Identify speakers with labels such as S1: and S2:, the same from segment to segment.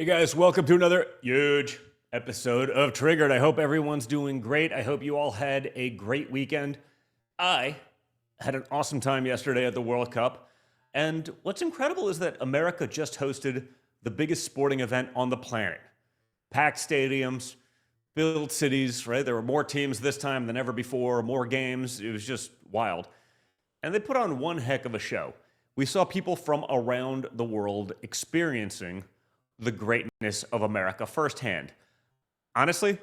S1: Hey guys, welcome to another huge episode of Triggered. I hope everyone's doing great. I hope you all had a great weekend. I had an awesome time yesterday at the World Cup. And what's incredible is that America just hosted the biggest sporting event on the planet. Packed stadiums, filled cities, right? There were more teams this time than ever before, more games. It was just wild. And they put on one heck of a show. We saw people from around the world experiencing the greatness of America firsthand. Honestly,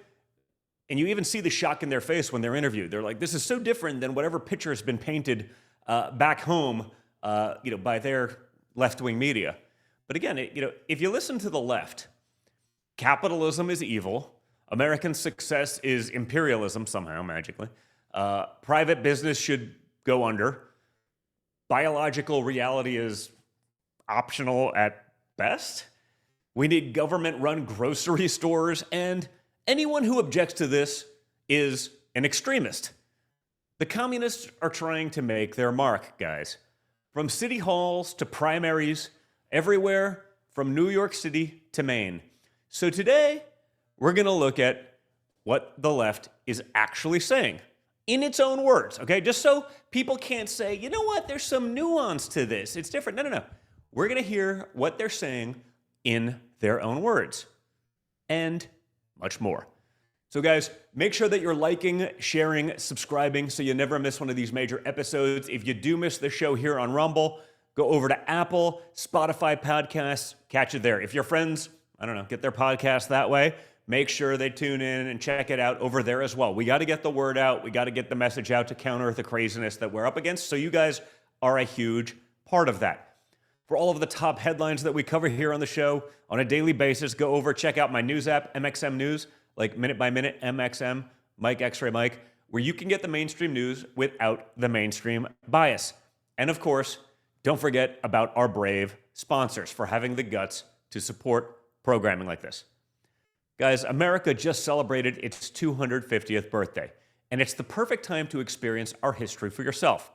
S1: and you even see the shock in their face when they're interviewed. They're like, this is so different than whatever picture has been painted back home by their left-wing media. But again, if you listen to the left, capitalism is evil. American success is imperialism somehow, magically. Private business should go under. Biological reality is optional at best. We need government-run grocery stores, and anyone who objects to this is an extremist. The communists are trying to make their mark, guys. From city halls to primaries, everywhere from New York City to Maine. So today, we're going to look at what the left is actually saying in its own words, okay? Just so people can't say, you know what, there's some nuance to this. It's different. No. We're going to hear what they're saying in their own words, and much more. So guys, make sure that you're liking, sharing, subscribing so you never miss one of these major episodes. If you do miss the show here on Rumble, go over to Apple, Spotify podcasts, catch it there. If your friends, get their podcast that way, make sure they tune in and check it out over there as well. We got to get the word out. We got to get the message out to counter the craziness that we're up against, so you guys are a huge part of that. For all of the top headlines that we cover here on the show on a daily basis, go over, check out my news app, MXM News, like Minute by Minute, MXM, Mike X-Ray Mike, where you can get the mainstream news without the mainstream bias. And of course, don't forget about our brave sponsors for having the guts to support programming like this. Guys, America just celebrated its 250th birthday, and it's the perfect time to experience our history for yourself.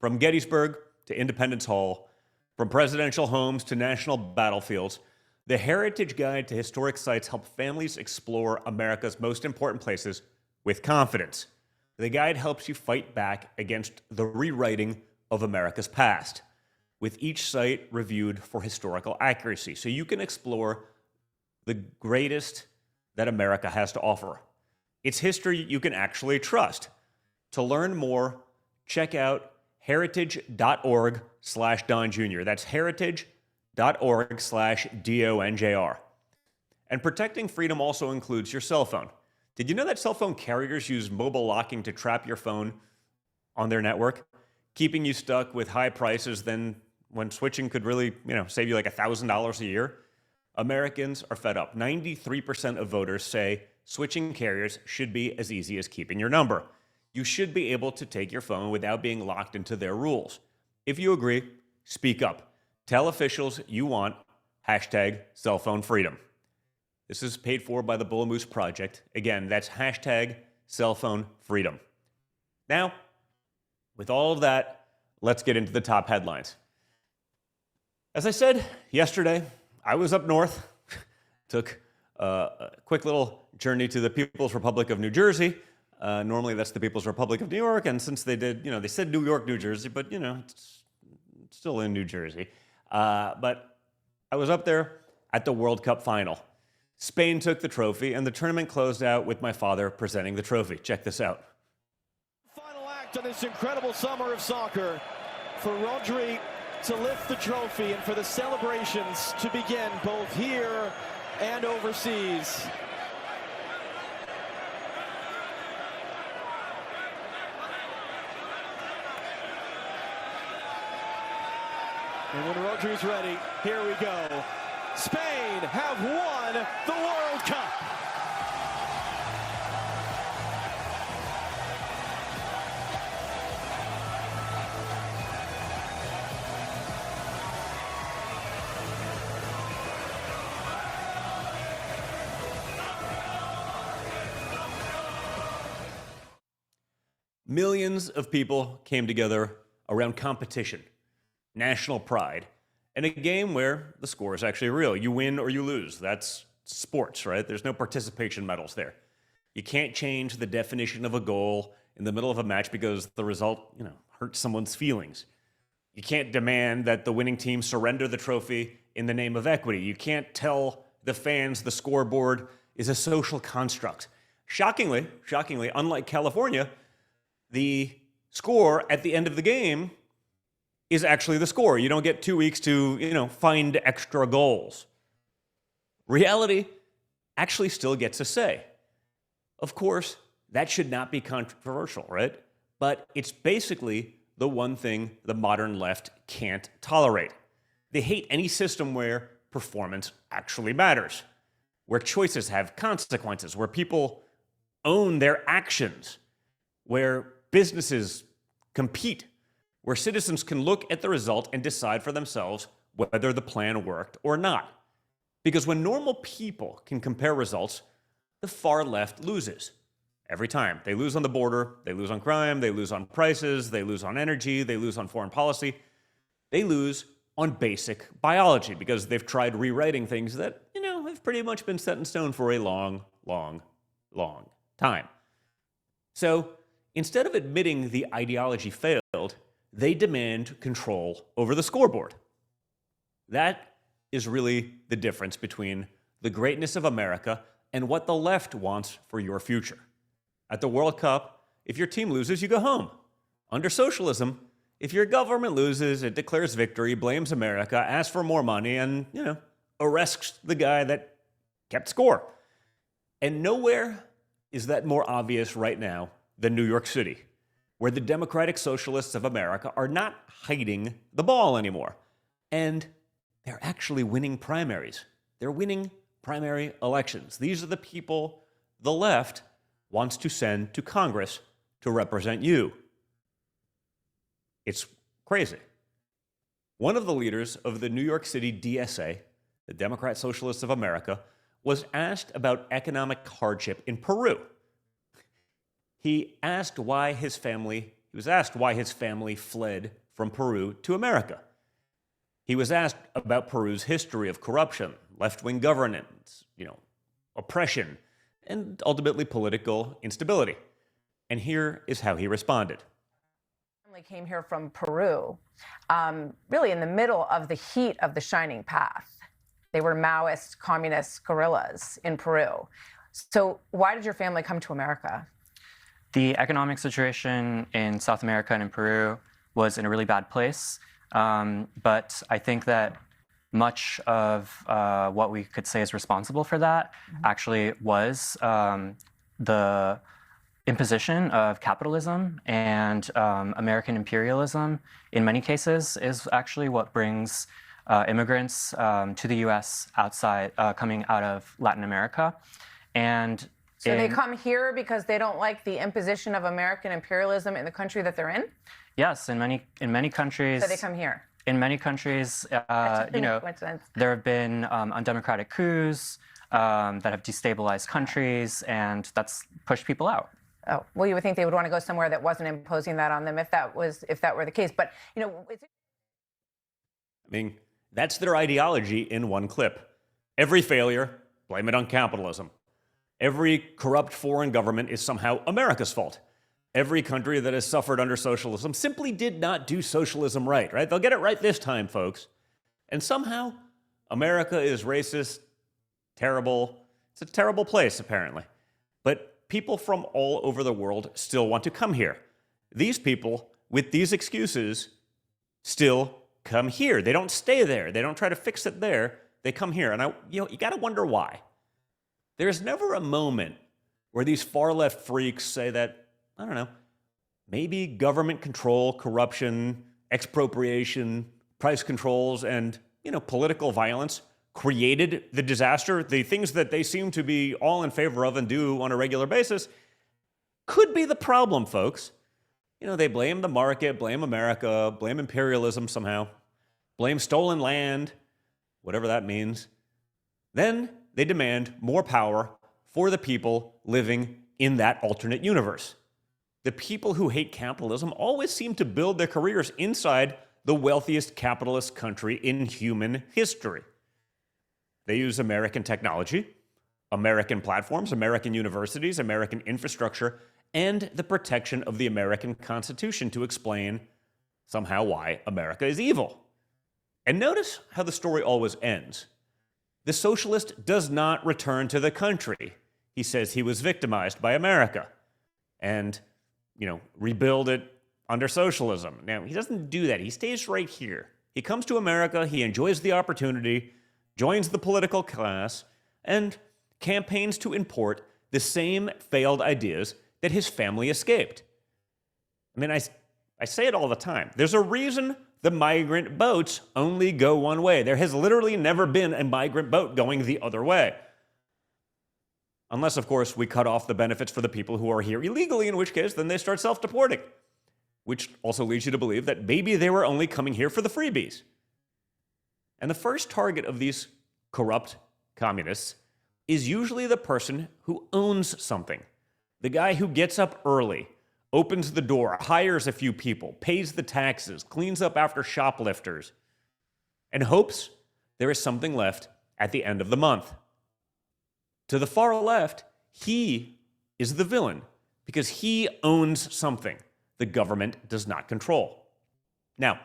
S1: From Gettysburg to Independence Hall, from presidential homes to national battlefields, the Heritage Guide to Historic Sites help families explore America's most important places with confidence. The guide helps you fight back against the rewriting of America's past, with each site reviewed for historical accuracy, so you can explore the greatest that America has to offer. It's history you can actually trust. To learn more, check out heritage.org/Don Jr. That's heritage.org/DONJR. And protecting freedom also includes your cell phone. Did you know that cell phone carriers use mobile locking to trap your phone on their network, keeping you stuck with high prices then when switching could really, save you like $1,000 a year? Americans are fed up. 93% of voters say switching carriers should be as easy as keeping your number. You should be able to take your phone without being locked into their rules. If you agree, speak up. Tell officials you want #cellphonefreedom. This is paid for by the Bull Moose Project. Again, that's #cellphonefreedom. Now, with all of that, let's get into the top headlines. As I said yesterday, I was up north, took a quick little journey to the People's Republic of New Jersey. Normally that's the People's Republic of New York, and since they did, they said New York, New Jersey, but, it's still in New Jersey. But I was up there at the World Cup final. Spain took the trophy, and the tournament closed out with my father presenting the trophy. Check this out.
S2: Final act of this incredible summer of soccer for Rodri to lift the trophy and for the celebrations to begin both here and overseas. And when Rodri's ready, here we go. Spain have won the World Cup.
S1: Millions of people came together around competition, national pride, in a game where the score is actually real. You win or you lose. That's sports, right? There's no participation medals there. You can't change the definition of a goal in the middle of a match because the result, hurts someone's feelings. You can't demand that the winning team surrender the trophy in the name of equity. You can't tell the fans the scoreboard is a social construct. Shockingly, unlike California, the score at the end of the game is actually the score. You don't get 2 weeks to, find extra goals. Reality actually still gets a say. Of course, that should not be controversial, right? But it's basically the one thing the modern left can't tolerate. They hate any system where performance actually matters, where choices have consequences, where people own their actions, where businesses compete, where citizens can look at the result and decide for themselves whether the plan worked or not. Because when normal people can compare results, the far left loses. Every time. They lose on the border, they lose on crime, they lose on prices, they lose on energy, they lose on foreign policy. They lose on basic biology because they've tried rewriting things that, have pretty much been set in stone for a long, long, long time. So instead of admitting the ideology failed, they demand control over the scoreboard. That is really the difference between the greatness of America and what the left wants for your future. At the World Cup, if your team loses, you go home. Under socialism, if your government loses, it declares victory, blames America, asks for more money, and, arrests the guy that kept score. And nowhere is that more obvious right now than New York City, where the Democratic Socialists of America are not hiding the ball anymore. And they're actually winning primaries. They're winning primary elections. These are the people the left wants to send to Congress to represent you. It's crazy. One of the leaders of the New York City DSA, the Democrat Socialists of America, was asked about economic hardship in Peru. He was asked why his family fled from Peru to America. He was asked about Peru's history of corruption, left-wing governance, oppression, and ultimately political instability. And here is how he responded.
S3: I came here from Peru, really in the middle of the heat of the Shining Path. They were Maoist, communist guerrillas in Peru. So why did your family come to America?
S4: The economic situation in South America and in Peru was in a really bad place. But I think that much of what we could say is responsible for that actually was the imposition of capitalism, and American imperialism in many cases is actually what brings immigrants to the U.S. coming out of Latin America. And
S3: so they come here because they don't like the imposition of American imperialism in the country that they're in?
S4: Yes, in many countries.
S3: So they come here.
S4: In many countries, there have been undemocratic coups that have destabilized countries, and that's pushed people out.
S3: Oh, well, you would think they would want to go somewhere that wasn't imposing that on them if that were the case. But
S1: that's their ideology in one clip. Every failure, blame it on capitalism. Every corrupt foreign government is somehow America's fault. Every country that has suffered under socialism simply did not do socialism right? They'll get it right this time, folks. And somehow, America is racist, terrible. It's a terrible place, apparently. But people from all over the world still want to come here. These people, with these excuses, still come here. They don't stay there. They don't try to fix it there. They come here. And you got to wonder why. There's never a moment where these far-left freaks say that, I don't know, maybe government control, corruption, expropriation, price controls, and, political violence created the disaster. The things that they seem to be all in favor of and do on a regular basis could be the problem, folks. They blame the market, blame America, blame imperialism somehow, blame stolen land, whatever that means. Then they demand more power for the people living in that alternate universe. The people who hate capitalism always seem to build their careers inside the wealthiest capitalist country in human history. They use American technology, American platforms, American universities, American infrastructure, and the protection of the American Constitution to explain somehow why America is evil. And notice how the story always ends. The socialist does not return to the country. He says he was victimized by America and, rebuild it under socialism. Now, he doesn't do that. He stays right here. He comes to America, he enjoys the opportunity, joins the political class, and campaigns to import the same failed ideas that his family escaped. I mean, I say it all the time. There's a reason the migrant boats only go one way. There has literally never been a migrant boat going the other way. Unless, of course, we cut off the benefits for the people who are here illegally, in which case then they start self-deporting. Which also leads you to believe that maybe they were only coming here for the freebies. And the first target of these corrupt communists is usually the person who owns something. The guy who gets up early, opens the door, hires a few people, pays the taxes, cleans up after shoplifters, and hopes there is something left at the end of the month. To the far left, he is the villain because he owns something the government does not control. Now,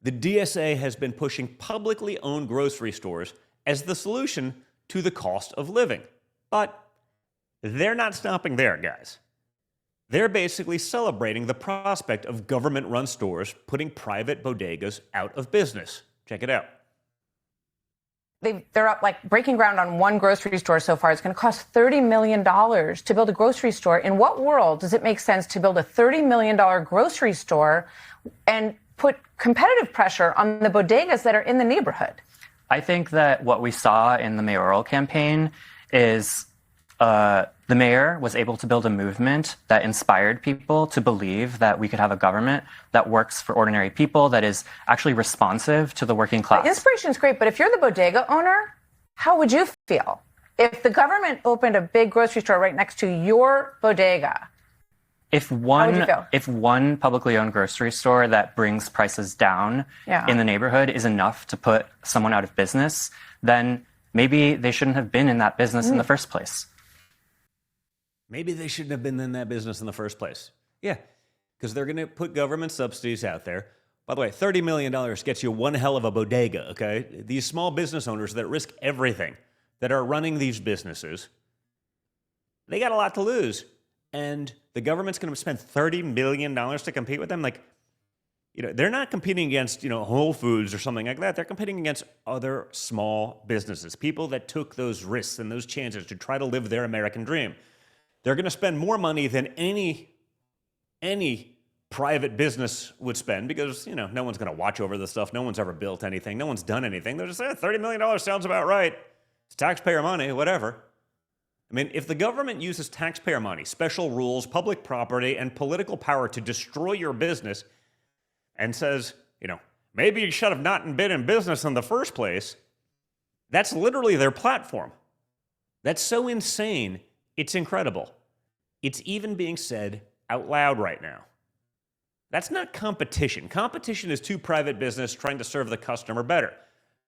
S1: the DSA has been pushing publicly owned grocery stores as the solution to the cost of living. But they're not stopping there, guys. They're basically celebrating the prospect of government-run stores putting private bodegas out of business. Check it out.
S3: They're up, breaking ground on one grocery store so far. It's going to cost $30 million to build a grocery store. In what world does it make sense to build a $30 million grocery store and put competitive pressure on the bodegas that are in the neighborhood?
S4: I think that what we saw in the mayoral campaign is the mayor was able to build a movement that inspired people to believe that we could have a government that works for ordinary people, that is actually responsive to the working class.
S3: Inspiration is great, but if you're the bodega owner, how would you feel? If the government opened a big grocery store right next to your bodega,
S4: if
S3: how would you feel?
S4: If one publicly owned grocery store that brings prices down in the neighborhood is enough to put someone out of business, then maybe they shouldn't have been in that business in the first place.
S1: Maybe they shouldn't have been in that business in the first place. Yeah, because they're going to put government subsidies out there. By the way, $30 million gets you one hell of a bodega, okay? These small business owners that risk everything, that are running these businesses, they got a lot to lose. And the government's going to spend $30 million to compete with them? They're not competing against, Whole Foods or something like that. They're competing against other small businesses, people that took those risks and those chances to try to live their American dream. They're going to spend more money than any private business would spend because, no one's going to watch over this stuff. No one's ever built anything. No one's done anything. They're just, $30 million sounds about right. It's taxpayer money, whatever. I mean, if the government uses taxpayer money, special rules, public property, and political power to destroy your business and says, maybe you should have not been in business in the first place, that's literally their platform. That's so insane. It's incredible. It's even being said out loud right now. That's not competition. Competition is two private business trying to serve the customer better.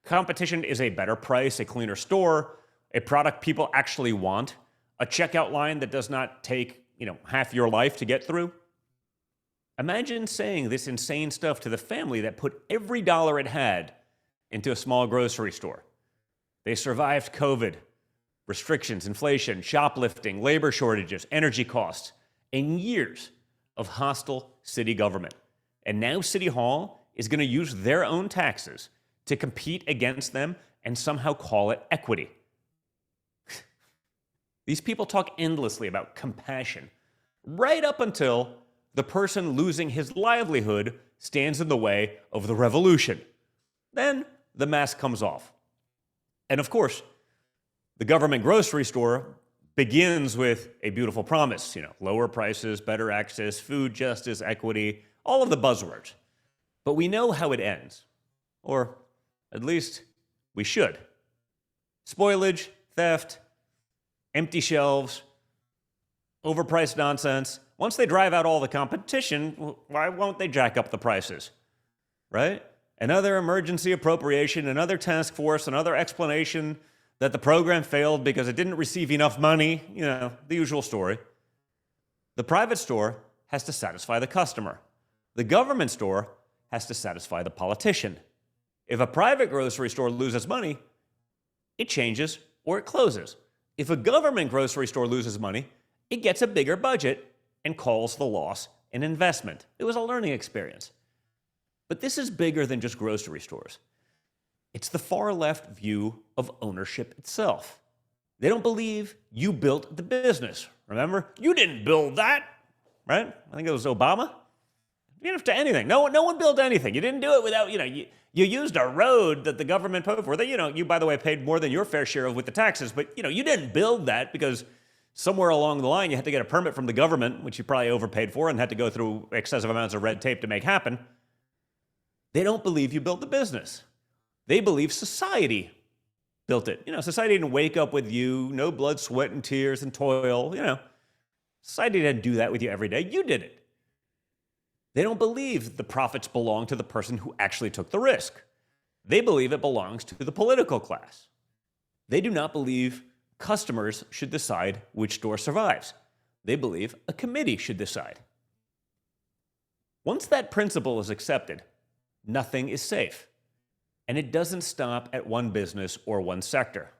S1: Competition is a better price, a cleaner store, a product people actually want, a checkout line that does not take, half your life to get through. Imagine saying this insane stuff to the family that put every dollar it had into a small grocery store. They survived COVID. Restrictions, inflation, shoplifting, labor shortages, energy costs, and years of hostile city government. And now City Hall is going to use their own taxes to compete against them and somehow call it equity. These people talk endlessly about compassion, right up until the person losing his livelihood stands in the way of the revolution. Then the mask comes off. And of course, the government grocery store begins with a beautiful promise, lower prices, better access, food justice, equity, all of the buzzwords. But we know how it ends, or at least we should. Spoilage, theft, empty shelves, overpriced nonsense. Once they drive out all the competition, why won't they jack up the prices? right? Another emergency appropriation, another task force, another explanation that the program failed because it didn't receive enough money, the usual story. The private store has to satisfy the customer. The government store has to satisfy the politician. If a private grocery store loses money, it changes or it closes. If a government grocery store loses money, it gets a bigger budget and calls the loss an investment. It was a learning experience. But this is bigger than just grocery stores. It's the far left view of ownership itself. They don't believe you built the business. Remember? You didn't build that, right? I think it was Obama. You didn't have to anything. No one built anything. You didn't do it without, you used a road that the government paid for. That, you, by the way, paid more than your fair share of with the taxes, but, you didn't build that because somewhere along the line you had to get a permit from the government, which you probably overpaid for and had to go through excessive amounts of red tape to make happen. They don't believe you built the business. They believe society built it. Society didn't wake up with you, no blood, sweat, and tears and toil. Society didn't do that with you every day. You did it. They don't believe the profits belong to the person who actually took the risk. They believe it belongs to the political class. They do not believe customers should decide which store survives. They believe a committee should decide. Once that principle is accepted, nothing is safe. And it doesn't stop at one business or one sector.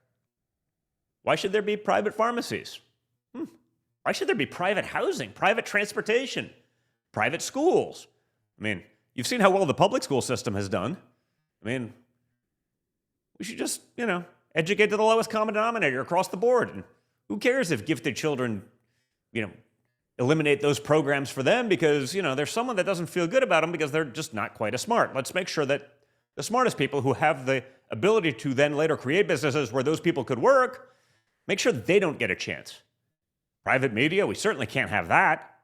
S1: Why should there be private pharmacies? Why should there be private housing, private transportation, private schools? You've seen how well the public school system has done. We should just, educate to the lowest common denominator across the board. And who cares if gifted children, eliminate those programs for them because, there's someone that doesn't feel good about them because they're just not quite as smart. Let's make sure that the smartest people who have the ability to then later create businesses where those people could work, make sure they don't get a chance. Private media, we certainly can't have that.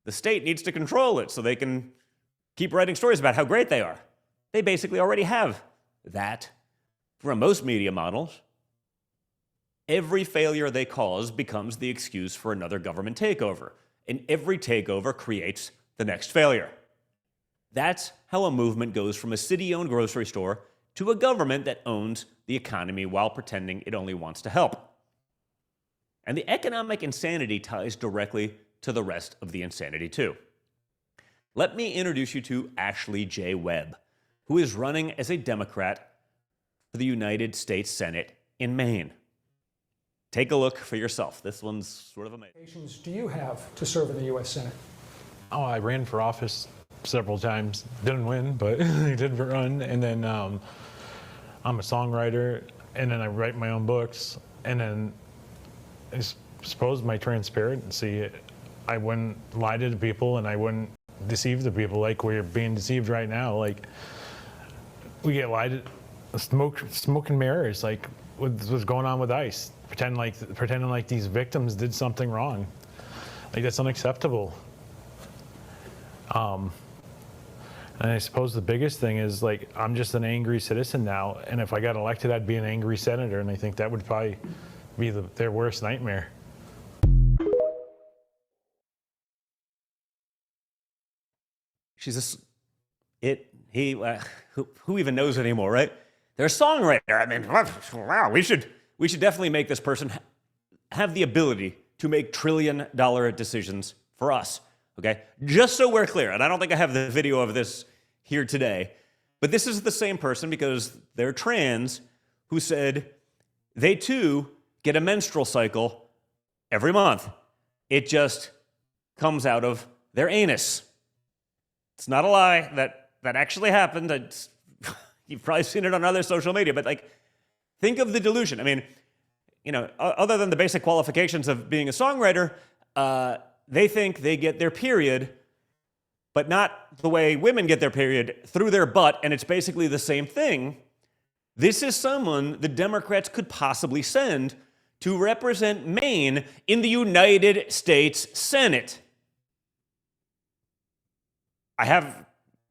S1: The state needs to control it so they can keep writing stories about how great they are. They basically already have that for most media models. Every failure they cause becomes the excuse for another government takeover, and every takeover creates the next failure. That's how a movement goes from a city-owned grocery store to a government that owns the economy while pretending it only wants to help. And the economic insanity ties directly to the rest of the insanity, too. Let me introduce you to Ashley J. Webb, who is running as a Democrat for the United States Senate in Maine. Take a look for yourself. This one's sort of amazing.
S5: Qualifications do you have to serve in the U.S. Senate?
S6: I ran for office several times. Didn't win, but I did run. And then I'm a songwriter, and then I write my own books. And then I suppose my transparency, I wouldn't lie to the people, and I wouldn't deceive the people like we're being deceived right now. Like, we get lied to, smoke and mirrors, like what's going on with ICE. Pretending like these victims did something wrong. Like, that's unacceptable. And I suppose the biggest thing is, like, I'm just an angry citizen now, and if I got elected, I'd be an angry senator, and I think that would probably be their worst nightmare.
S1: Who even knows anymore, right? They're a songwriter. Wow, we should definitely make this person have the ability to make $1 trillion decisions for us. Okay, just so we're clear, and I don't think I have the video of this here today, but this is the same person, because they're trans, who said they too get a menstrual cycle every month. It just comes out of their anus. It's not a lie. That actually happened. You've probably seen it on other social media, but, like, think of the delusion. Other than the basic qualifications of being a songwriter, they think they get their period, but not the way women get their period, through their butt, and it's basically the same thing. This is someone the Democrats could possibly send to represent Maine in the United States Senate. I have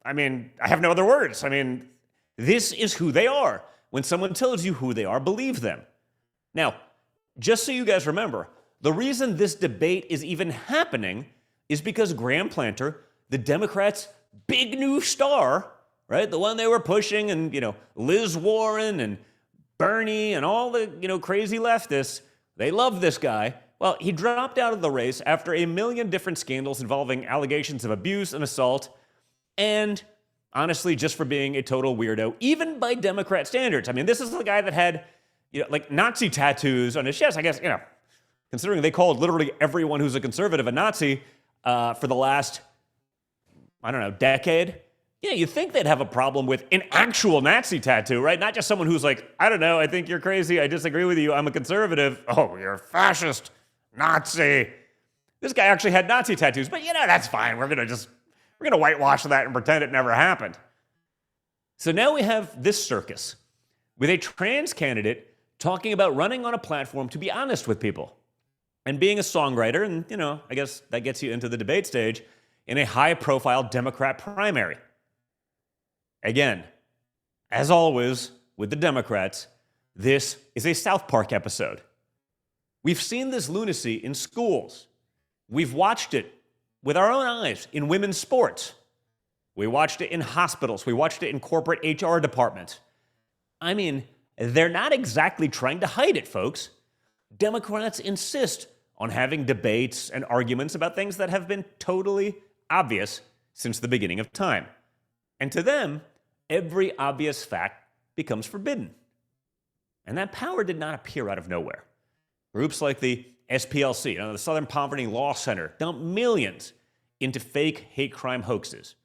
S1: no other words. This is who they are. When someone tells you who they are, believe them. Now, just so you guys remember, the reason this debate is even happening is because Graham Planter, the Democrats' big new star, right? The one they were pushing, and, Liz Warren and Bernie and all the, crazy leftists, they love this guy. Well, he dropped out of the race after a million different scandals involving allegations of abuse and assault, and honestly, just for being a total weirdo, even by Democrat standards. I mean, this is the guy that had, like Nazi tattoos on his chest. I guess, considering they called literally everyone who's a conservative a Nazi for the last, decade. You'd think they'd have a problem with an actual Nazi tattoo, right? Not just someone who's like, I don't know, I think you're crazy, I disagree with you, I'm a conservative. Oh, you're a fascist, Nazi. This guy actually had Nazi tattoos, but that's fine. We're gonna whitewash that and pretend it never happened. So now we have this circus with a trans candidate talking about running on a platform to be honest with people and being a songwriter, and I guess that gets you into the debate stage in a high-profile Democrat primary. Again, as always with the Democrats, this is a South Park episode. We've seen this lunacy in schools. We've watched it with our own eyes in women's sports. We watched it in hospitals. We watched it in corporate HR departments. I mean, they're not exactly trying to hide it, folks. Democrats insist on having debates and arguments about things that have been totally obvious since the beginning of time. And to them, every obvious fact becomes forbidden. And that power did not appear out of nowhere. Groups like the SPLC, the Southern Poverty Law Center, dumped millions into fake hate crime hoaxes.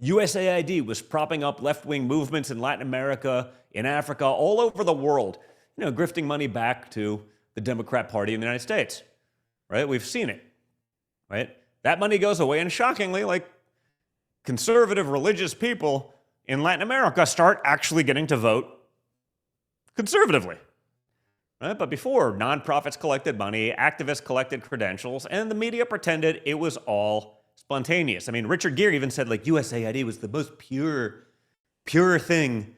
S1: USAID was propping up left-wing movements in Latin America, in Africa, all over the world, grifting money back to the Democrat Party in the United States. Right? We've seen it. Right? That money goes away, and shockingly, conservative religious people in Latin America start actually getting to vote conservatively. Right? But before, nonprofits collected money, activists collected credentials, and the media pretended it was all spontaneous. I mean, Richard Gere even said, USAID was the most pure thing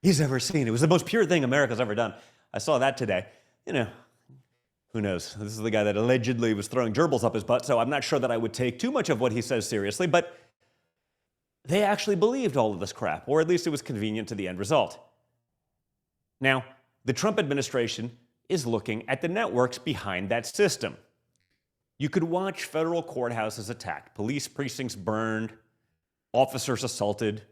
S1: he's ever seen. It was the most pure thing America's ever done. I saw that today. Who knows? This is the guy that allegedly was throwing gerbils up his butt, so I'm not sure that I would take too much of what he says seriously, but they actually believed all of this crap, or at least it was convenient to the end result. Now, the Trump administration is looking at the networks behind that system. You could watch federal courthouses attacked, police precincts burned, officers assaulted,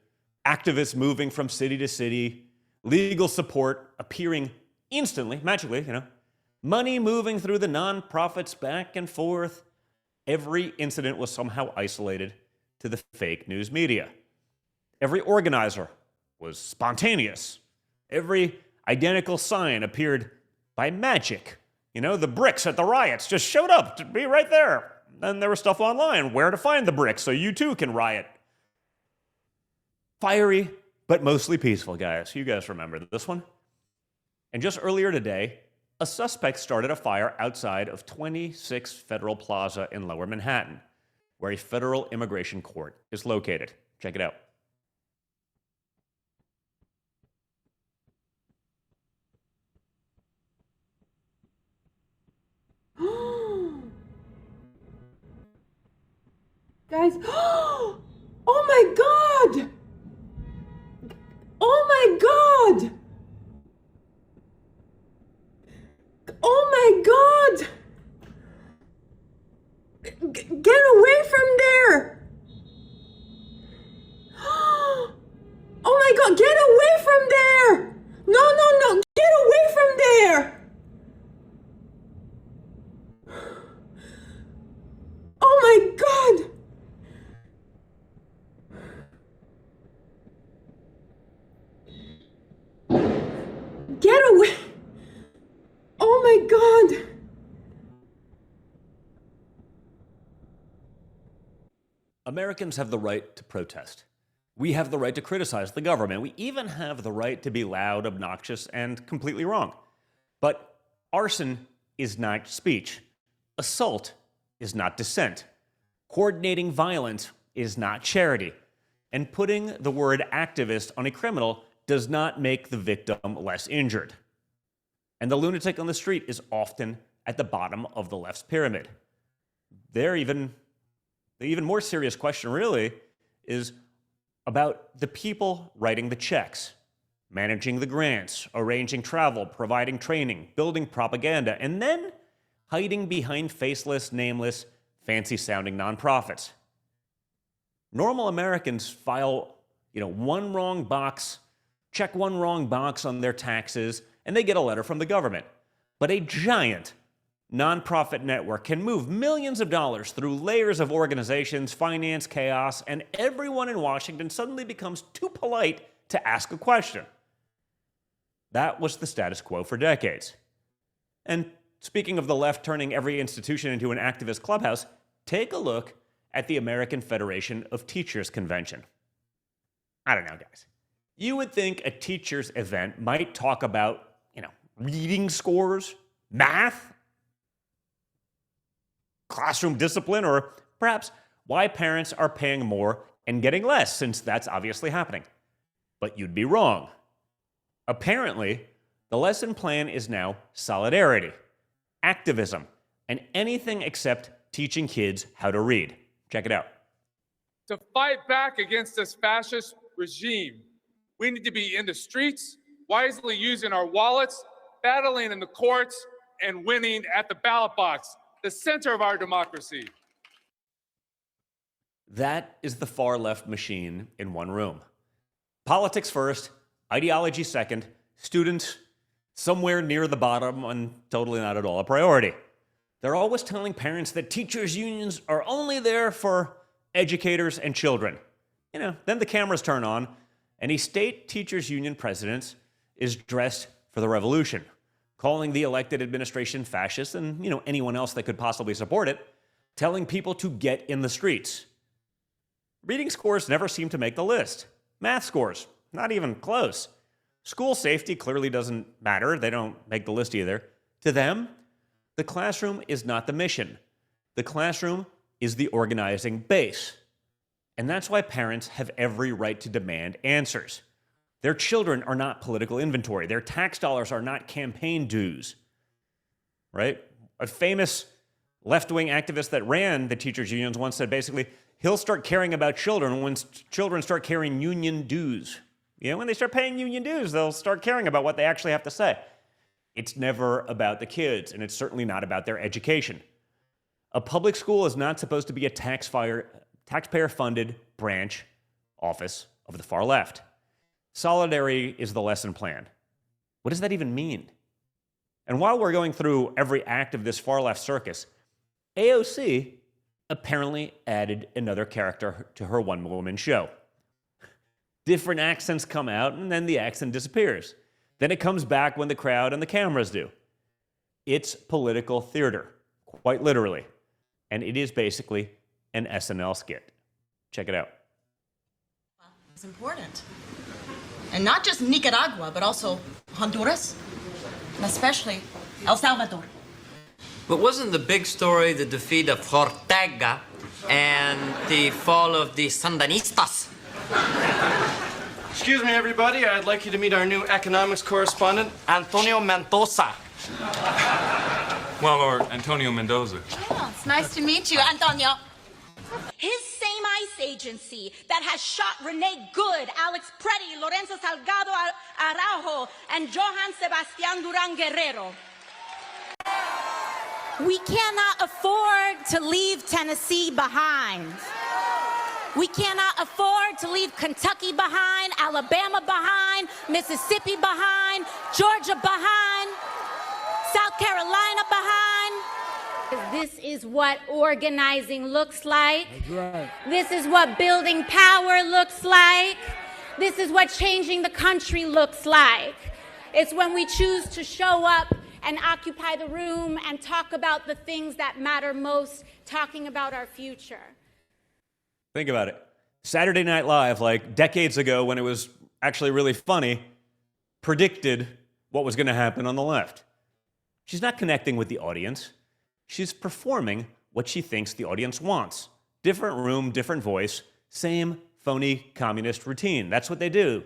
S1: activists moving from city to city, legal support appearing instantly, magically, money moving through the nonprofits back and forth. Every incident was somehow isolated to the fake news media. Every organizer was spontaneous. Every identical sign appeared by magic. The bricks at the riots just showed up to be right there. Then there was stuff online where to find the bricks so you too can riot. Fiery, but mostly peaceful, guys. You guys remember this one? And just earlier today, a suspect started a fire outside of 26 Federal Plaza in Lower Manhattan, where a federal immigration court is located. Check it out.
S7: Guys, oh my God! Oh my God! Oh my God! Get away from there! Oh my God, get away from there! No, get away from there! Oh my God! Get away! Oh my God!
S1: Americans have the right to protest. We have the right to criticize the government. We even have the right to be loud, obnoxious, and completely wrong. But arson is not speech. Assault is not dissent. Coordinating violence is not charity. And putting the word activist on a criminal does not make the victim less injured. And the lunatic on the street is often at the bottom of the left's pyramid. The even more serious question, really, is about the people writing the checks, managing the grants, arranging travel, providing training, building propaganda, and then hiding behind faceless, nameless, fancy-sounding nonprofits. Normal Americans file, one wrong box, check one wrong box on their taxes, and they get a letter from the government. But a giant nonprofit network can move millions of dollars through layers of organizations, finance, chaos, and everyone in Washington suddenly becomes too polite to ask a question. That was the status quo for decades. And speaking of the left turning every institution into an activist clubhouse, take a look at the American Federation of Teachers Convention. I don't know, guys. You would think a teachers event might talk about, reading scores, math, classroom discipline, or perhaps why parents are paying more and getting less, since that's obviously happening. But you'd be wrong. Apparently, the lesson plan is now solidarity, activism, and anything except teaching kids how to read. Check it out.
S8: To fight back against this fascist regime, we need to be in the streets, wisely using our wallets, battling in the courts, and winning at the ballot box, the center of our democracy.
S1: That is the far left machine in one room. Politics first, ideology second, students somewhere near the bottom and totally not at all a priority. They're always telling parents that teachers' unions are only there for educators and children. Then the cameras turn on, and a state teachers' union president is dressed for the revolution, calling the elected administration fascist and, anyone else that could possibly support it, telling people to get in the streets. Reading scores never seem to make the list. Math scores, not even close. School safety clearly doesn't matter. They don't make the list either. To them, the classroom is not the mission. The classroom is the organizing base. And that's why parents have every right to demand answers. Their children are not political inventory. Their tax dollars are not campaign dues. Right? A famous left-wing activist that ran the teachers' unions once said basically, he'll start caring about children when children start carrying union dues. When they start paying union dues, they'll start caring about what they actually have to say. It's never about the kids, and it's certainly not about their education. A public school is not supposed to be a taxpayer-funded branch office of the far left. Solidarity is the lesson plan. What does that even mean? And while we're going through every act of this far left circus, AOC apparently added another character to her one-woman show. Different accents come out, and then the accent disappears. Then it comes back when the crowd and the cameras do. It's political theater, quite literally. And it is basically an SNL skit. Check it out.
S9: It's important. And not just Nicaragua, but also Honduras, and especially El Salvador.
S10: But wasn't the big story the defeat of Ortega and the fall of the Sandinistas?
S11: Excuse me, everybody. I'd like you to meet our new economics correspondent, Antonio Mendoza.
S12: Well, or Antonio Mendoza.
S9: Oh, it's nice to meet you, Antonio.
S13: His same ICE agency that has shot Renee Good, Alex Preddy, Lorenzo Salgado Araujo, and Johan Sebastian Duran Guerrero.
S14: We cannot afford to leave Tennessee behind. We cannot afford to leave Kentucky behind, Alabama behind, Mississippi behind, Georgia behind, South Carolina behind.
S15: This is what organizing looks like. That's right. This is what building power looks like. This is what changing the country looks like. It's when we choose to show up and occupy the room and talk about the things that matter most, talking about our future.
S1: Think about it. Saturday Night Live, like decades ago when it was actually really funny, predicted what was going to happen on the left. She's not connecting with the audience. She's performing what she thinks the audience wants. Different room, different voice, same phony communist routine. That's what they do,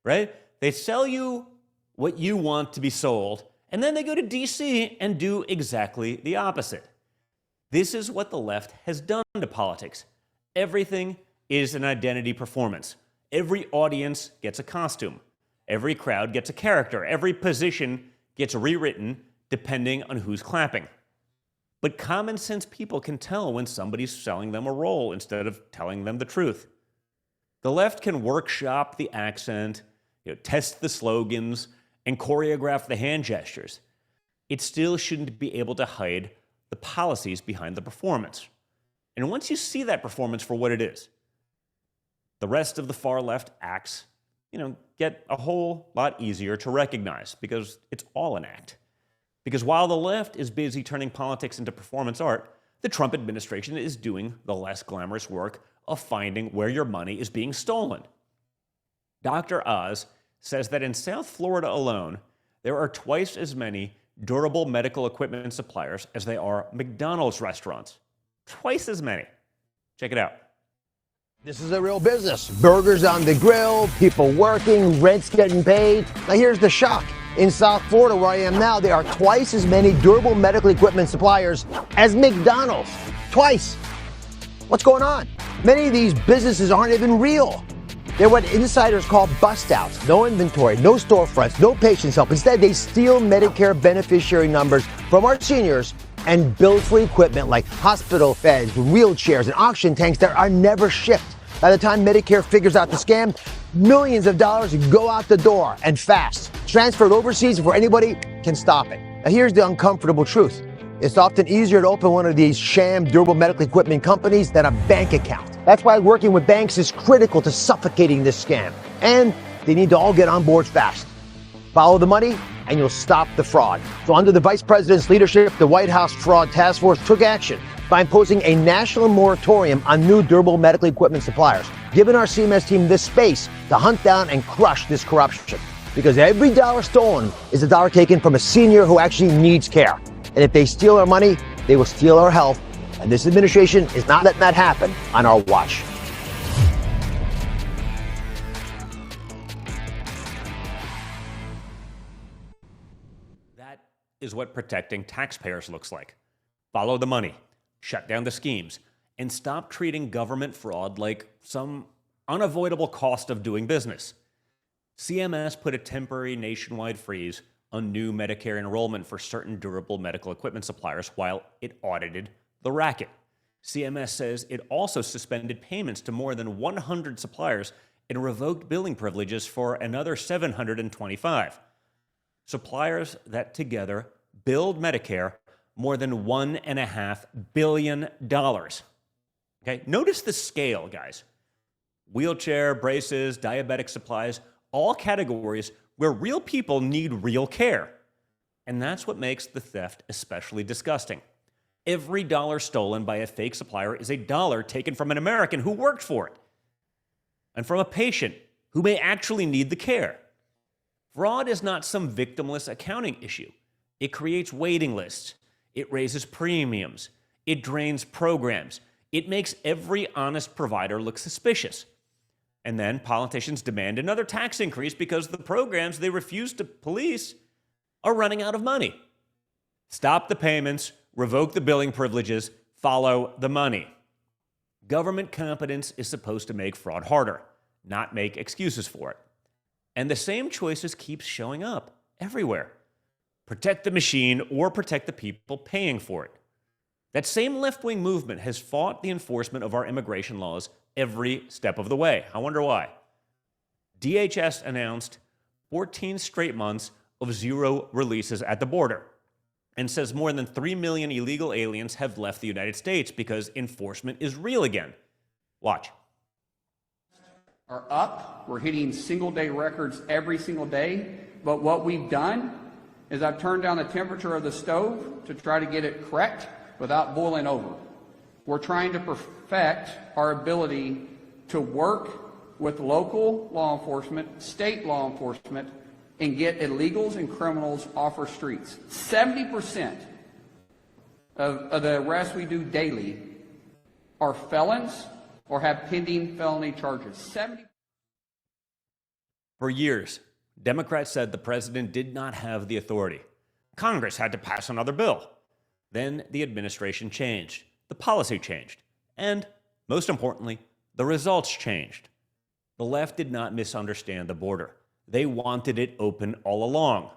S1: right? They sell you what you want to be sold, and then they go to DC and do exactly the opposite. This is what the left has done to politics. Everything is an identity performance. Every audience gets a costume. Every crowd gets a character. Every position gets rewritten depending on who's clapping. But common sense people can tell when somebody's selling them a role instead of telling them the truth. The left can workshop the accent, test the slogans, and choreograph the hand gestures. It still shouldn't be able to hide the policies behind the performance. And once you see that performance for what it is, the rest of the far left acts, get a whole lot easier to recognize because it's all an act. Because while the left is busy turning politics into performance art, the Trump administration is doing the less glamorous work of finding where your money is being stolen. Dr. Oz says that in South Florida alone, there are twice as many durable medical equipment suppliers as there are McDonald's restaurants. Twice as many. Check it out.
S12: This is a real business. Burgers on the grill, people working, rent's getting paid. Now here's the shock. In South Florida, where I am now, there are twice as many durable medical equipment suppliers as McDonald's. Twice. What's going on? Many of these businesses aren't even real. They're what insiders call bust outs. No inventory, no storefronts, no patient's help. Instead, they steal Medicare beneficiary numbers from our seniors and build for equipment like hospital beds, wheelchairs, and oxygen tanks that are never shipped. By the time Medicare figures out the scam, millions of dollars go out the door and fast, transferred overseas before anybody can stop it. Now here's the uncomfortable truth. It's often easier to open one of these sham durable medical equipment companies than a bank account. That's why working with banks is critical to suffocating this scam. And they need to all get on board fast. Follow the money and you'll stop the fraud. So under the Vice President's leadership, the White House Fraud Task Force took action by imposing a national moratorium on new durable medical equipment suppliers, giving our CMS team this space to hunt down and crush this corruption. Because every dollar stolen is a dollar taken from a senior who actually needs care. And if they steal our money, they will steal our health. And this administration is not letting that happen on our watch.
S1: That is what protecting taxpayers looks like. Follow the money, shut down the schemes, and stop treating government fraud like some unavoidable cost of doing business. CMS put a temporary nationwide freeze on new Medicare enrollment for certain durable medical equipment suppliers while it audited the racket. CMS says it also suspended payments to more than 100 suppliers and revoked billing privileges for another 725. Suppliers that together billed Medicare more than $1.5 billion. Okay, notice the scale, guys. Wheelchair, braces, diabetic supplies, all categories where real people need real care. And that's what makes the theft especially disgusting. Every dollar stolen by a fake supplier is a dollar taken from an American who worked for it, and from a patient who may actually need the care. Fraud is not some victimless accounting issue. It creates waiting lists. It raises premiums. It drains programs. It makes every honest provider look suspicious. And then politicians demand another tax increase because the programs they refuse to police are running out of money. Stop the payments, revoke the billing privileges, follow the money. Government competence is supposed to make fraud harder, not make excuses for it. And the same choices keep showing up everywhere. Protect the machine or protect the people paying for it. That same left-wing movement has fought the enforcement of our immigration laws every step of the way. I wonder why. DHS announced 14 straight months of zero releases at the border and says more than 3 million illegal aliens have left the United States because enforcement is real again. Watch.
S16: Are up. We're hitting single-day records every single day. But what we've done is I've turned down the temperature of the stove to try to get it correct without boiling over. We're trying to perfect our ability to work with local law enforcement, state law enforcement, and get illegals and criminals off our streets. 70% of the arrests we do daily are felons or have pending felony charges. 70%.
S1: For years, Democrats said the president did not have the authority. Congress had to pass another bill. Then the administration changed. The policy changed. And, most importantly, the results changed. The left did not misunderstand the border. They wanted it open all along.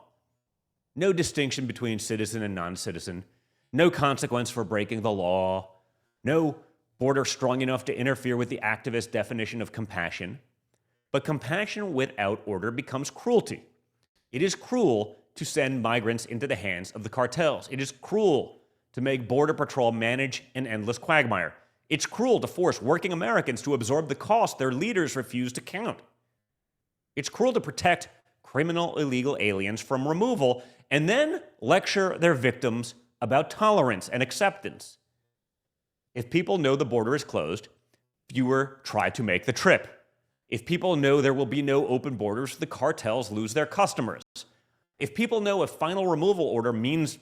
S1: No distinction between citizen and non-citizen. No consequence for breaking the law. No border strong enough to interfere with the activist definition of compassion. But compassion without order becomes cruelty. It is cruel to send migrants into the hands of the cartels. It is cruel to make Border Patrol manage an endless quagmire. It's cruel to force working Americans to absorb the cost their leaders refuse to count. It's cruel to protect criminal illegal aliens from removal and then lecture their victims about tolerance and acceptance. If people know the border is closed, fewer try to make the trip. If people know there will be no open borders, the cartels lose their customers. If people know a final removal order means,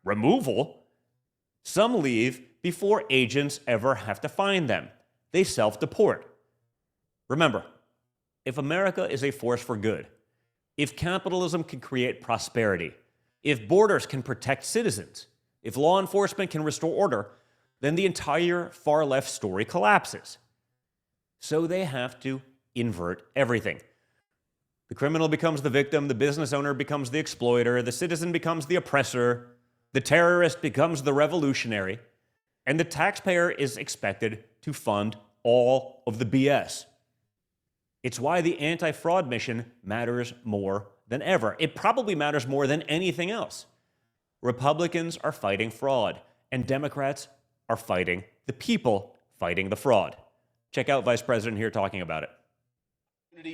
S1: removal, some leave before agents ever have to find them. They self-deport. Remember, if America is a force for good, if capitalism can create prosperity, if borders can protect citizens, if law enforcement can restore order, then the entire far-left story collapses. So they have to invert everything. The criminal becomes the victim, the business owner becomes the exploiter, the citizen becomes the oppressor, the terrorist becomes the revolutionary, and the taxpayer is expected to fund all of the BS. It's why the anti-fraud mission matters more than ever. It probably matters more than anything else. Republicans are fighting fraud, and Democrats are fighting the people fighting the fraud. Check out Vice President here talking about it.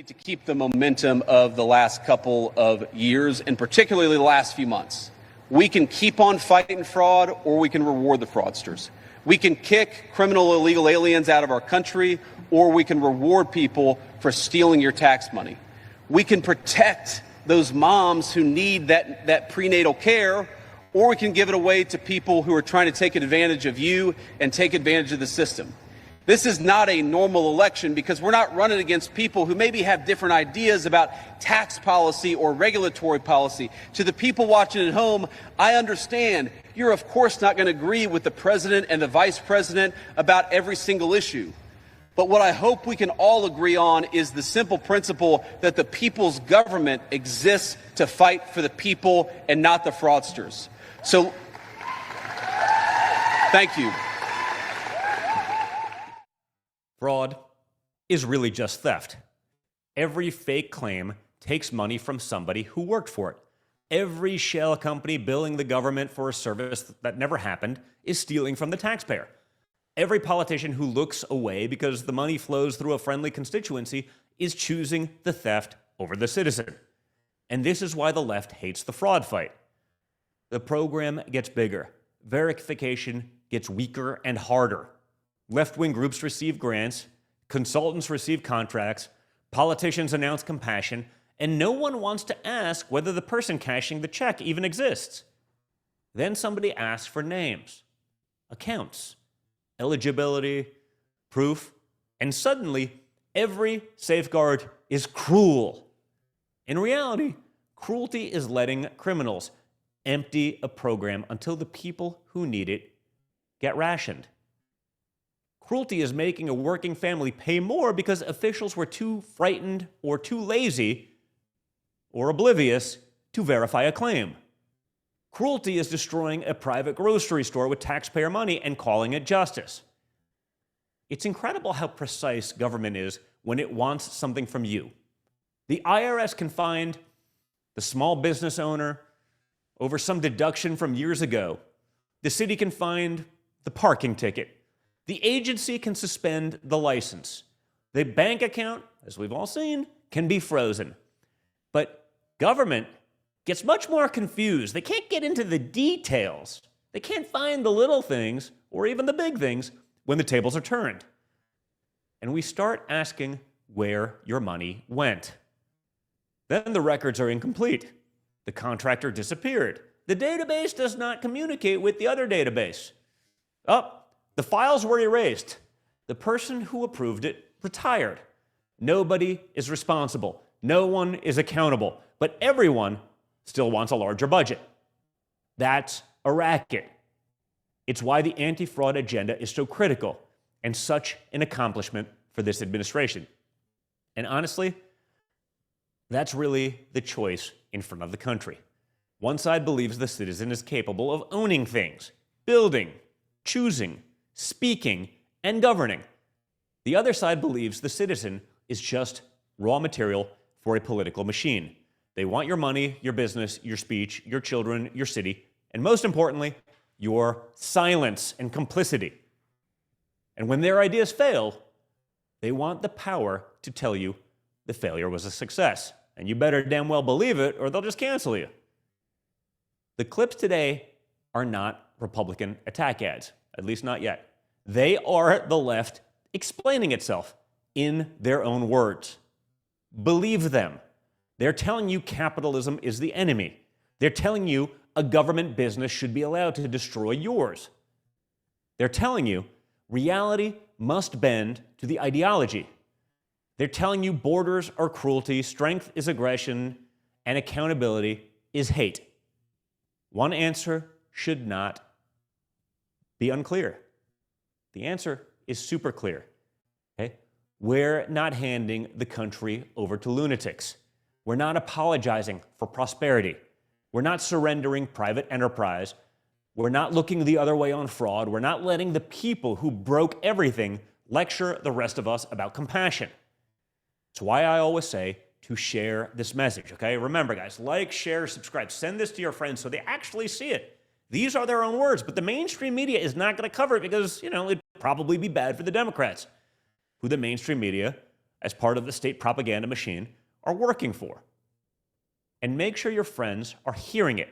S17: To keep the momentum of the last couple of years, and particularly the last few months. We can keep on fighting fraud, or we can reward the fraudsters. We can kick criminal illegal aliens out of our country, or we can reward people for stealing your tax money. We can protect those moms who need that prenatal care, or we can give it away to people who are trying to take advantage of you and take advantage of the system. This is not a normal election because we're not running against people who maybe have different ideas about tax policy or regulatory policy. To the people watching at home, I understand you're of course not going to agree with the president and the vice president about every single issue. But what I hope we can all agree on is the simple principle that the people's government exists to fight for the people and not the fraudsters. So, thank you.
S1: Fraud is really just theft. Every fake claim takes money from somebody who worked for it. Every shell company billing the government for a service that never happened is stealing from the taxpayer. Every politician who looks away because the money flows through a friendly constituency is choosing the theft over the citizen. And this is why the left hates the fraud fight. The program gets bigger. Verification gets weaker and harder. Left-wing groups receive grants, consultants receive contracts, politicians announce compassion, and no one wants to ask whether the person cashing the check even exists. Then somebody asks for names, accounts, eligibility, proof, and suddenly every safeguard is cruel. In reality, cruelty is letting criminals empty a program until the people who need it get rationed. Cruelty is making a working family pay more because officials were too frightened or too lazy or oblivious to verify a claim. Cruelty is destroying a private grocery store with taxpayer money and calling it justice. It's incredible how precise government is when it wants something from you. The IRS can find the small business owner over some deduction from years ago. The city can find the parking ticket. The agency can suspend the license. The bank account, as we've all seen, can be frozen. But government gets much more confused. They can't get into the details. They can't find the little things or even the big things when the tables are turned. And we start asking where your money went. Then the records are incomplete. The contractor disappeared. The database does not communicate with the other database. The files were erased. The person who approved it retired. Nobody is responsible. No one is accountable. But everyone still wants a larger budget. That's a racket. It's why the anti-fraud agenda is so critical and such an accomplishment for this administration. And honestly, that's really the choice in front of the country. One side believes the citizen is capable of owning things, building, choosing, speaking, and governing. The other side believes the citizen is just raw material for a political machine. They want your money, your business, your speech, your children, your city, and most importantly, your silence and complicity. And when their ideas fail, they want the power to tell you the failure was a success. And you better damn well believe it, or they'll just cancel you. The clips today are not Republican attack ads, at least not yet. They are the left explaining itself in their own words. Believe them. They're telling you capitalism is the enemy. They're telling you a government business should be allowed to destroy yours. They're telling you reality must bend to the ideology. They're telling you borders are cruelty, strength is aggression, and accountability is hate. One answer should not be unclear. The answer is super clear. Okay? We're not handing the country over to lunatics. We're not apologizing for prosperity. We're not surrendering private enterprise. We're not looking the other way on fraud. We're not letting the people who broke everything lecture the rest of us about compassion. It's why I always say to share this message, okay? Remember, guys, like, share, subscribe. Send this to your friends so they actually see it. These are their own words, but the mainstream media is not going to cover it because, it'd probably be bad for the Democrats, who the mainstream media, as part of the state propaganda machine, are working for. And make sure your friends are hearing it.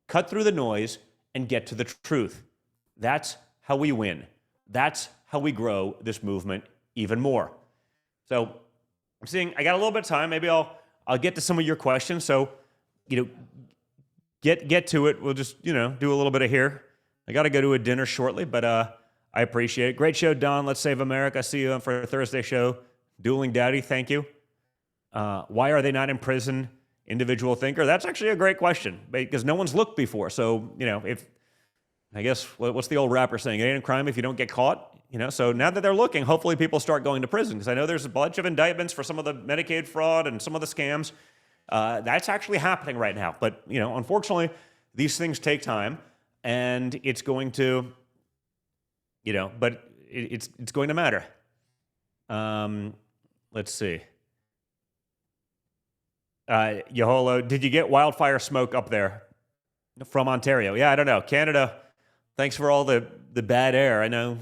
S1: Cut through the noise and get to the truth. That's how we win. That's how we grow this movement even more. So I'm seeing I got a little bit of time. Maybe I'll get to some of your questions. So, get to it. We'll just, do a little bit of here. I got to go to a dinner shortly, but I appreciate it. Great show, Don. Let's Save America. See you for a Thursday show. Dueling Daddy, thank you. Why are they not in prison? Individual thinker. That's actually a great question because no one's looked before. So, if I guess what's the old rapper saying? It ain't a crime if you don't get caught. So now that they're looking, hopefully people start going to prison because I know there's a bunch of indictments for some of the Medicaid fraud and some of the scams. That's actually happening right now. But, unfortunately, these things take time and it's going to, but it's going to matter. Let's see. Yaholo, did you get wildfire smoke up there from Ontario? Yeah, I don't know. Canada, thanks for all the bad air. I know,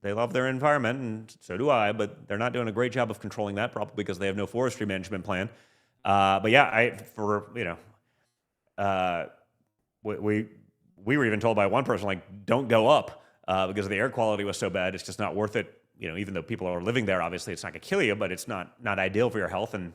S1: they love their environment, and so do I, but they're not doing a great job of controlling that, probably because they have no forestry management plan. But yeah, we were even told by one person, don't go up because the air quality was so bad. It's just not worth it. Even though people are living there, obviously it's not going to kill you, but it's not ideal for your health. And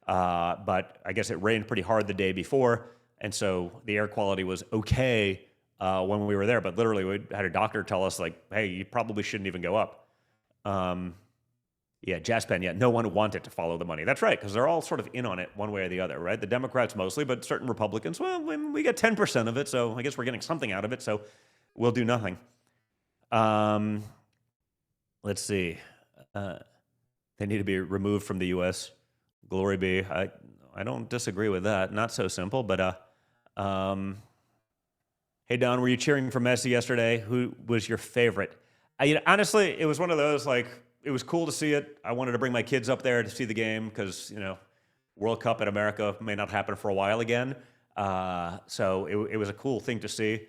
S1: but I guess it rained pretty hard the day before, and so the air quality was okay when we were there. But literally, we had a doctor tell us, hey, you probably shouldn't even go up. Yeah, Jaspen, no one wanted to follow the money. That's right, because they're all sort of in on it one way or the other, right? The Democrats mostly, but certain Republicans, well, we get 10% of it, so I guess we're getting something out of it, so we'll do nothing. Let's see. They need to be removed from the U.S. Glory be. I don't disagree with that. Not so simple, but hey, Don, were you cheering for Messi yesterday? Who was your favorite? Honestly, it was one of those, it was cool to see it. I wanted to bring my kids up there to see the game because, World Cup in America may not happen for a while again. So it was a cool thing to see,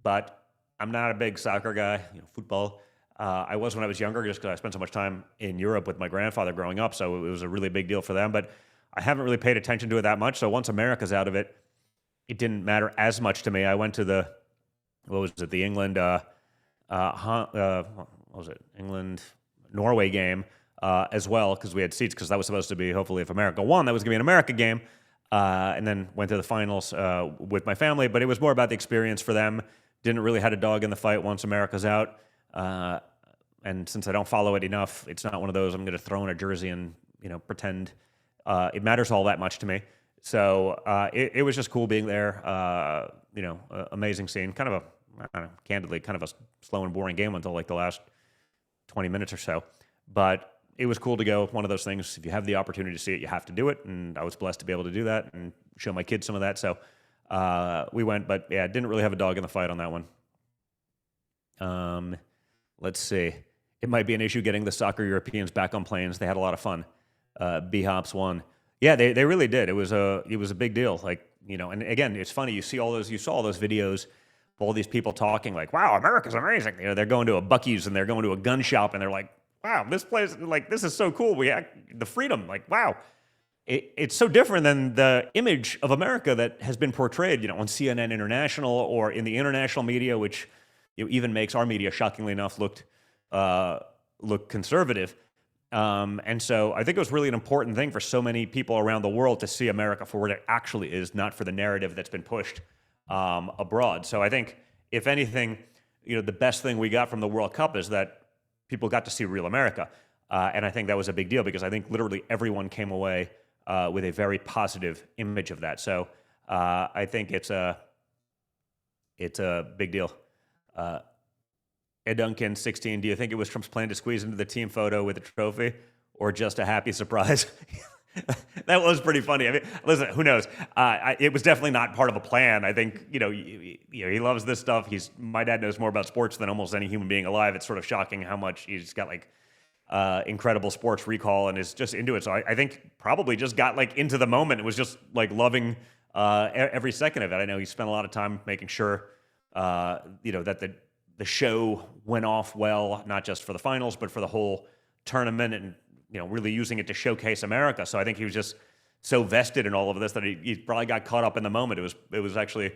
S1: but I'm not a big soccer guy, football. I was when I was younger just because I spent so much time in Europe with my grandfather growing up, so it was a really big deal for them. But I haven't really paid attention to it that much, so once America's out of it, it didn't matter as much to me. I went to the England, England-Norway game as well because we had seats because that was supposed to be, hopefully, if America won, that was going to be an America game. And then went to the finals with my family, but it was more about the experience for them. Didn't really have a dog in the fight once America's out. And since I don't follow it enough, it's not one of those I'm going to throw in a jersey and, pretend it matters all that much to me. So it was just cool being there. Amazing scene. Kind of candidly, kind of a slow and boring game until the last 20 minutes or so. But it was cool to go. One of those things, if you have the opportunity to see it, you have to do it. And I was blessed to be able to do that and show my kids some of that. So we went, but yeah, didn't really have a dog in the fight on that one. Let's see. It might be an issue getting the soccer Europeans back on planes. They had a lot of fun. B-Hops won. Yeah, they really did. It was a big deal. Like, you know, and again, it's funny. You saw all those videos of all these people talking like, wow, America's amazing. You know, they're going to a Buc-ee's and they're going to a gun shop and they're like, wow, this place, like, this is so cool. The freedom, like, wow. It's so different than the image of America that has been portrayed, you know, on CNN International or in the international media, which even makes our media, shockingly enough, look conservative. And so I think it was really an important thing for so many people around the world to see America for what it actually is, not for the narrative that's been pushed abroad. So I think, if anything, you know, the best thing we got from the World Cup is that people got to see real America. And I think that was a big deal because I think literally everyone came away with a very positive image of that. So I think it's a big deal. Ed Duncan, 16, do you think it was Trump's plan to squeeze into the team photo with the trophy or just a happy surprise? That was pretty funny. I mean, listen, who knows? It was definitely not part of a plan. I think, you know, he loves this stuff. My dad knows more about sports than almost any human being alive. It's sort of shocking how much he's got, like, incredible sports recall and is just into it. So I think probably just got, like, into the moment. It was just, like, loving every second of it. I know he spent a lot of time making sure, you know, that the show went off well, not just for the finals, but for the whole tournament, and, you know, really using it to showcase America. So I think he was just so vested in all of this that he probably got caught up in the moment. It was actually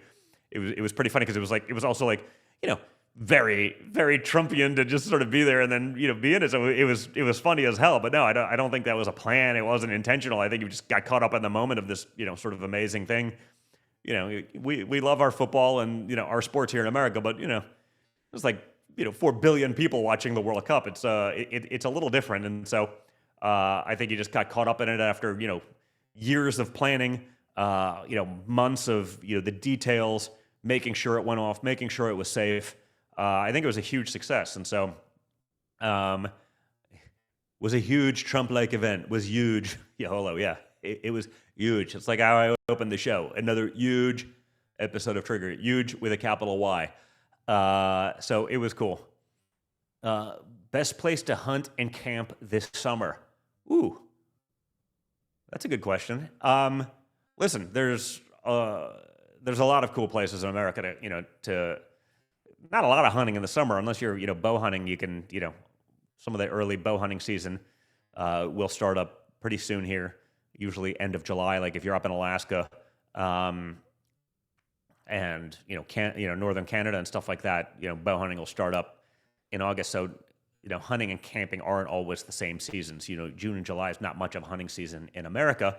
S1: pretty funny because it was also like, you know, very, very Trumpian to just sort of be there and then, you know, be in it. So it was funny as hell. But no, I don't think that was a plan. It wasn't intentional. I think he just got caught up in the moment of this, you know, sort of amazing thing. You know, we love our football and, you know, our sports here in America, but, you know, there's like, you know, 4 billion people watching the World Cup. It's a little different. And so I think he just got caught up in it after, you know, years of planning, you know, months of, you know, the details, making sure it went off, making sure it was safe. I think it was a huge success. And so was a huge Trump-like event, was huge. Yeah, hello, yeah. It was huge. It's like how I opened the show. Another huge episode of Trigger, huge with a capital Y. So it was cool. Best place to hunt and camp this summer. Ooh, that's a good question. Listen, there's a lot of cool places in America to, you know, not a lot of hunting in the summer, unless you're, you know, bow hunting. You can, you know, some of the early bow hunting season will start up pretty soon here, usually end of July. Like if you're up in Alaska, and, you know, northern Canada and stuff like that, you know, bow hunting will start up in August. So, you know, hunting and camping aren't always the same seasons. You know, June and July is not much of a hunting season in America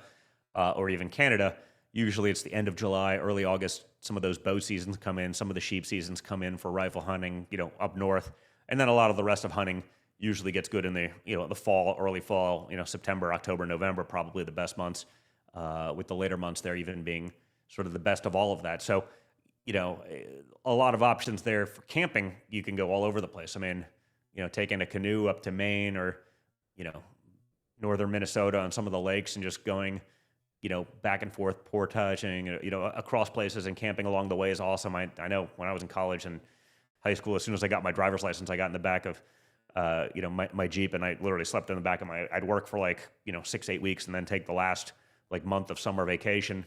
S1: or even Canada. Usually it's the end of July, early August. Some of those bow seasons come in. Some of the sheep seasons come in for rifle hunting, you know, up north. And then a lot of the rest of hunting usually gets good in the, you know, the fall, early fall, you know, September, October, November, probably the best months, with the later months there even being sort of the best of all of that. So, you know, a lot of options there for camping. You can go all over the place. I mean, you know, taking a canoe up to Maine or, you know, northern Minnesota on some of the lakes and just going, you know, back and forth, portaging, you know, across places and camping along the way is awesome. I know when I was in college and high school, as soon as I got my driver's license, I got in the back of, you know, my Jeep, and I literally slept in the back of I'd work for like, you know, 6-8 weeks and then take the last like month of summer vacation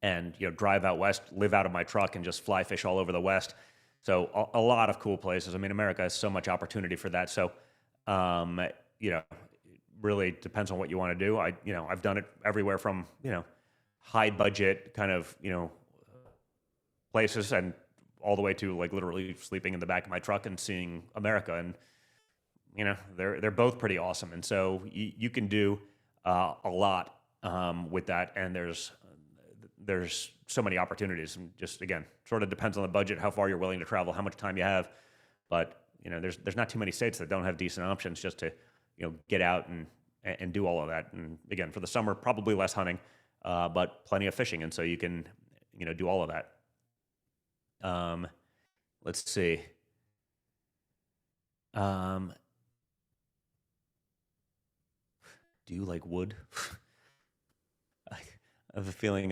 S1: and, you know, drive out west, live out of my truck and just fly fish all over the West. So a lot of cool places. I mean, America has so much opportunity for that. So, you know, really depends on what you want to do. You know, I've done it everywhere from, you know, high budget kind of, you know, places and all the way to like literally sleeping in the back of my truck and seeing America. And, you know, they're both pretty awesome. And so you can do a lot with that. And there's so many opportunities, and just, again, sort of depends on the budget, how far you're willing to travel, how much time you have. But, you know, there's not too many states that don't have decent options just to, you know, get out and do all of that. And again, for the summer, probably less hunting, but plenty of fishing. And so you can, you know, do all of that. Let's see. Do you like wood? I have a feeling,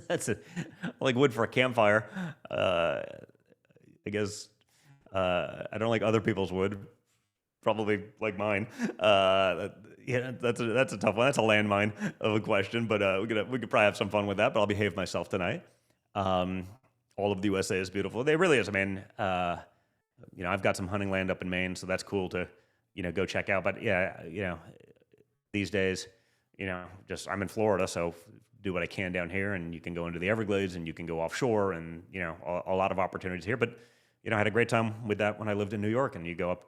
S1: that's I like wood for a campfire. I guess I don't like other people's wood. Probably like mine. Yeah, that's a tough one. That's a landmine of a question, but we could probably have some fun with that. But I'll behave myself tonight. All of the USA is beautiful. It really is. I mean, I've got some hunting land up in Maine, so that's cool to go check out. But yeah, these days, just I'm in Florida, so do what I can down here, and you can go into the Everglades, and you can go offshore, and a lot of opportunities here. But I had a great time with that when I lived in New York, and you go up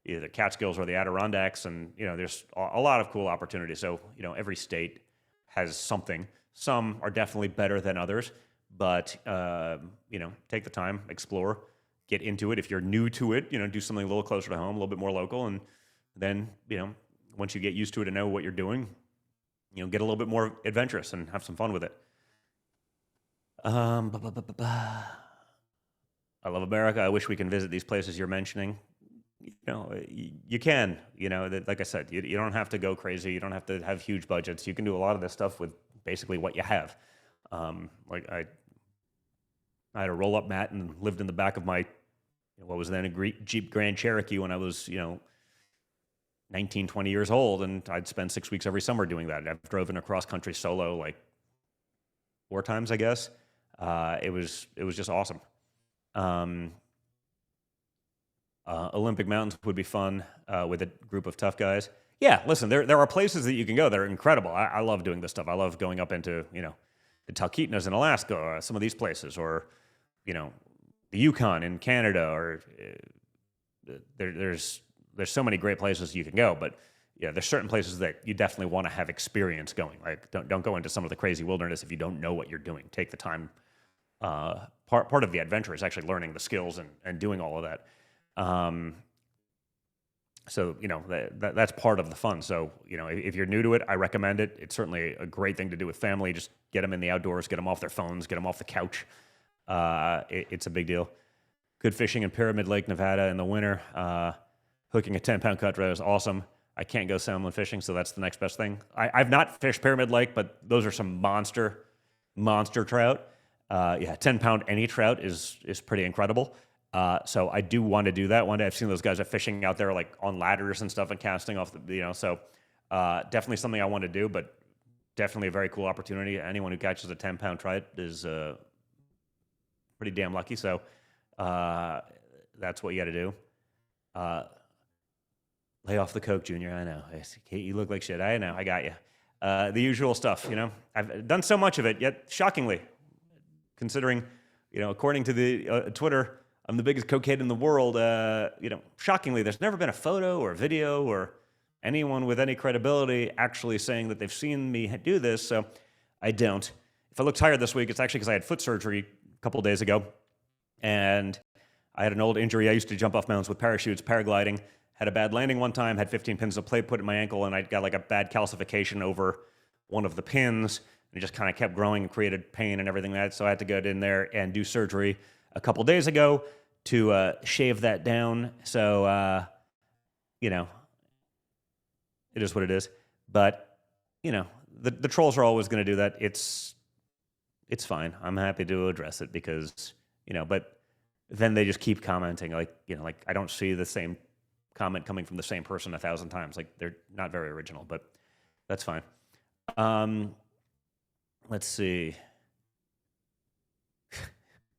S1: either the Catskills or the Adirondacks, and there's a lot of cool opportunities. So every state has something. Some are definitely better than others, but take the time, explore, get into it. If you're new to it, do something a little closer to home, a little bit more local, and then once you get used to it and know what you're doing, get a little bit more adventurous and have some fun with it. I love America. I wish we can visit these places you're mentioning. You can, like I said, you don't have to go crazy. You don't have to have huge budgets. You can do a lot of this stuff with basically what you have. Like I had a roll-up mat and lived in the back of my, what was then a Jeep Grand Cherokee when I was, 19, 20 years old, and I'd spend 6 weeks every summer doing that. I've driven across country solo like 4 times, I guess. It was just awesome. Olympic Mountains would be fun with a group of tough guys. Yeah, listen, there are places that you can go that are incredible. I love doing this stuff. I love going up into, the Talkeetnas in Alaska, or some of these places, or, the Yukon in Canada, or there's so many great places you can go. But yeah, there's certain places that you definitely want to have experience going. Like, don't go into some of the crazy wilderness if you don't know what you're doing. Take the time. Part of the adventure is actually learning the skills and doing all of that. So, that's part of the fun. So, if you're new to it, I recommend it. It's certainly a great thing to do with family. Just get them in the outdoors, get them off their phones, get them off the couch. It's a big deal. Good fishing in Pyramid Lake, Nevada in the winter. Hooking a 10-pound cutthroat is awesome. I can't go salmon fishing, so that's the next best thing. I've not fished Pyramid Lake, but those are some monster trout. 10-pound any trout is pretty incredible. So I do want to do that one day. I've seen those guys are fishing out there like on ladders and stuff and casting off the, so definitely something I want to do, but definitely a very cool opportunity. Anyone who catches a 10-pound trout is pretty damn lucky. So that's what you got to do. Lay off the coke, Junior. I know. Kate, you look like shit. I know. I got you. The usual stuff, I've done so much of it, yet shockingly, considering, according to the Twitter, I'm the biggest cokehead in the world. Shockingly, there's never been a photo or video or anyone with any credibility actually saying that they've seen me do this, so I don't. If I look tired this week, it's actually because I had foot surgery a couple of days ago, and I had an old injury. I used to jump off mountains with parachutes, paragliding, had a bad landing one time, had 15 pins of plate put in my ankle, and I got like a bad calcification over one of the pins, and it just kind of kept growing and created pain and everything like that, so I had to go in there and do surgery a couple days ago to shave that down. So, it is what it is. But, the trolls are always going to do that. It's fine. I'm happy to address it because, but then they just keep commenting like I don't see the same comment coming from the same person 1,000 times. Like, they're not very original, but that's fine. Let's see.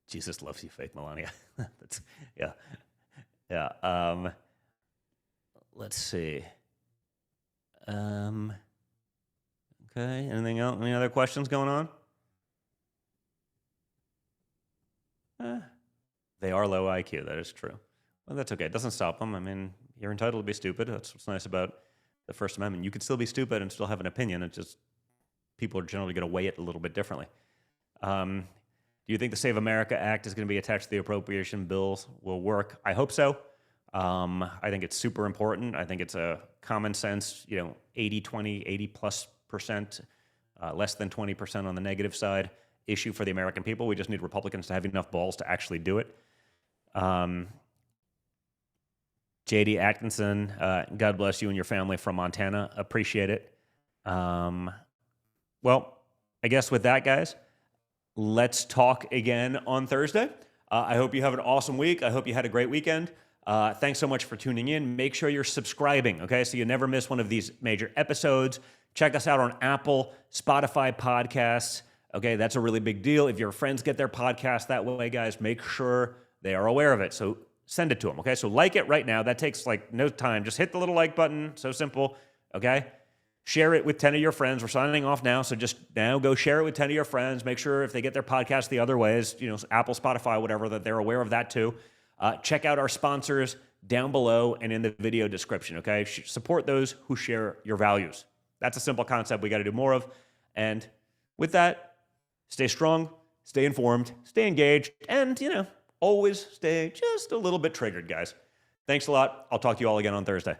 S1: Jesus loves you, fake Melania. That's, yeah. Let's see. Okay. Anything else? Any other questions going on? They are low IQ. That is true. Well, that's okay. It doesn't stop them. I mean, you're entitled to be stupid. That's what's nice about the First Amendment. You can still be stupid and still have an opinion. It's just people are generally going to weigh it a little bit differently. Do you think the Save America Act is going to be attached to the appropriation bills will work? I hope so. I think it's super important. I think it's a common sense, 80-20, 80+%, less than 20% on the negative side issue for the American people. We just need Republicans to have enough balls to actually do it. JD Atkinson, God bless you and your family from Montana. Appreciate it. Well, I guess with that, guys, let's talk again on Thursday. I hope you have an awesome week. I hope you had a great weekend. Thanks so much for tuning in. Make sure you're subscribing, okay, so you never miss one of these major episodes. Check us out on Apple, Spotify podcasts. Okay, that's a really big deal. If your friends get their podcast that way, guys, make sure they are aware of it. So send it to them, okay? So like it right now. That takes like no time. Just hit the little like button. So simple, okay? Share it with 10 of your friends. We're signing off now, so just now go share it with 10 of your friends. Make sure if they get their podcast the other ways, Apple, Spotify, whatever, that they're aware of that too. Check out our sponsors down below and in the video description, okay? Support those who share your values. That's a simple concept we got to do more of. And with that, stay strong, stay informed, stay engaged, and, always stay just a little bit triggered, guys. Thanks a lot. I'll talk to you all again on Thursday.